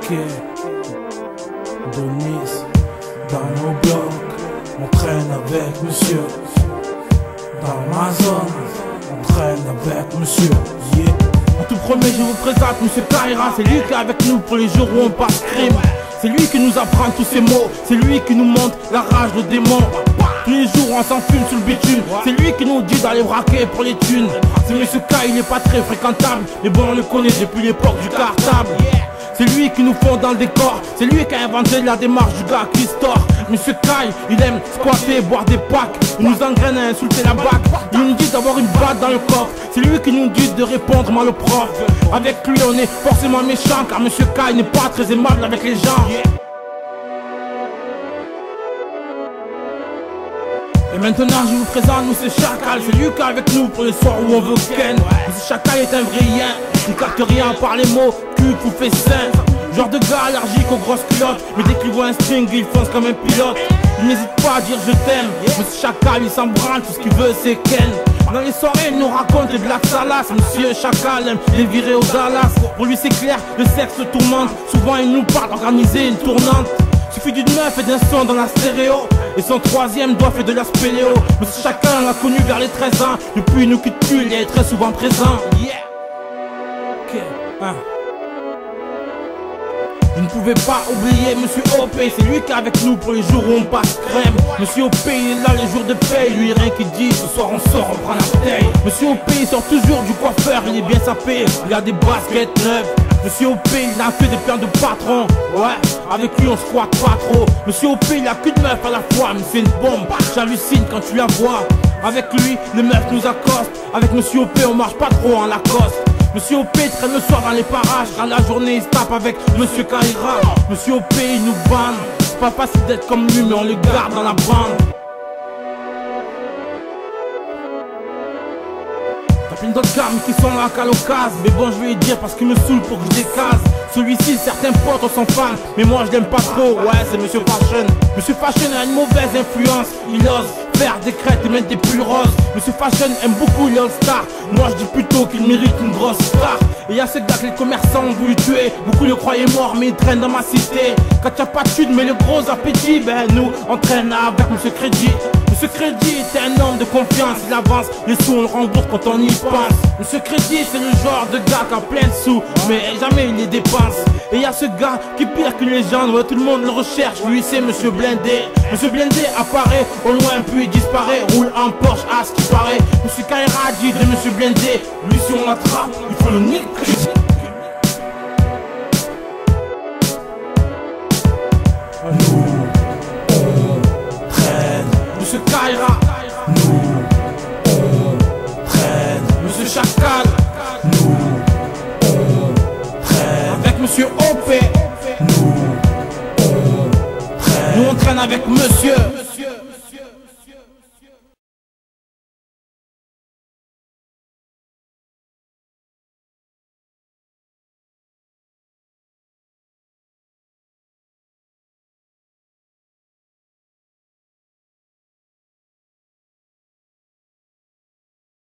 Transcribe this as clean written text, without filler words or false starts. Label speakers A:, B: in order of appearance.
A: Ok, Denis, dans nos blocs, on traîne avec monsieur. Dans ma zone, on traîne avec monsieur. Yeah. En tout premier, je vous présente monsieur Kaira. C'est lui qui est avec nous pour les jours où on passe crime. C'est lui qui nous apprend tous ces mots. C'est lui qui nous montre la rage, le démon. Tous les jours on s'enfume sur le bitume. C'est lui qui nous dit d'aller braquer pour les thunes. C'est monsieur K, il est pas très fréquentable, mais bon on le connaît depuis l'époque du cartable. C'est lui qui nous fond dans le décor. C'est lui qui a inventé la démarche du gars qui store. Monsieur Kai, il aime squatter, boire des packs. Il nous engraine à insulter la bac. Il nous dit d'avoir une batte dans le coffre. C'est lui qui nous dit de répondre mal au prof. Avec lui on est forcément méchant, car monsieur Kai n'est pas très aimable avec les gens. Et maintenant je vous présente Monsieur Chacal. C'est lui qui est avec nous pour les soirs où on veut ken. Monsieur Chacal est un vrai rien. Il ne capte rien par les mots, cul, coup, fait sain. Genre de gars allergique aux grosses culottes. Mais dès qu'il voit un string, il fonce comme un pilote. Il n'hésite pas à dire je t'aime. Monsieur Chacal, il s'en branle, tout ce qu'il veut c'est ken. Dans les soirées, il nous raconte de Black Salas. Monsieur Chacal aime les virer aux Dallas. Pour lui c'est clair, le sexe le tourmente. Souvent il nous parle d'organiser une tournante. Suffit d'une meuf et d'un son dans la stéréo. Et son troisième doigt fait de la spéléo. Monsieur Chacal l'a connu vers les 13 ans. Depuis il nous quitte plus, il est très souvent présent. Yeah. Ok, Je ne pouvais pas oublier Monsieur OP. C'est lui qui est avec nous pour les jours où on passe crème. Monsieur OP il est là les jours de paye. Lui rien qu'il dit, ce soir on sort, on prend la bouteille. Monsieur OP il sort toujours du coiffeur. Il est bien sapé, il a des baskets neuves. Monsieur OP il a que des plans de patron. Ouais, avec lui on squatte pas trop. Monsieur OP il a qu'une meuf à la fois. Mais c'est une bombe, j'hallucine quand tu la vois. Avec lui les meufs nous accostent. Avec Monsieur OP on marche pas trop en Lacoste. Monsieur OP traîne le soir dans les parages. Quand la journée il se tape avec Monsieur Kaira. Monsieur OP il nous banne. C'est pas facile d'être comme lui mais on le garde dans la bande. T'as plein d'autres gammes qui sont là qu'à l'occasion. Mais bon je vais lui dire parce qu'il me saoule pour que je décase. Celui-ci certains potes sont fans. Mais moi je l'aime pas trop. Ouais c'est Monsieur Fashion. Monsieur Fashion a une mauvaise influence. Il ose faire des crêtes et mettre des pulls roses. Monsieur Fashion aime beaucoup les All-Stars. Moi je dis plutôt qu'il mérite une grosse star. Et y'a ce gars que les commerçants ont voulu tuer. Beaucoup le croyaient mort mais il traîne dans ma cité. Quand y'a pas de chute mais le gros appétit, ben nous on traîne avec Monsieur Crédit. Monsieur Crédit est un homme de confiance. Il avance, les sous on le rembourse quand on y pense. Monsieur Crédit c'est le genre de gars qui a plein de sous mais jamais il les dépense. Et y'a ce gars qui est pire qu'une légende. Ouais tout le monde le recherche, lui c'est Monsieur Blindé. Monsieur Blindé apparaît au loin puis il disparaît. Roule en Porsche à ce qui paraît. Monsieur Kaira dit de Monsieur Blindé. Lui si on l'attrape, il faut le niquer. Nous on traîne. Monsieur Kaira. Nous on traîne. Monsieur Chacal. Nous on traîne. Avec Monsieur OP. Nous on traîne. Nous on traîne avec Monsieur.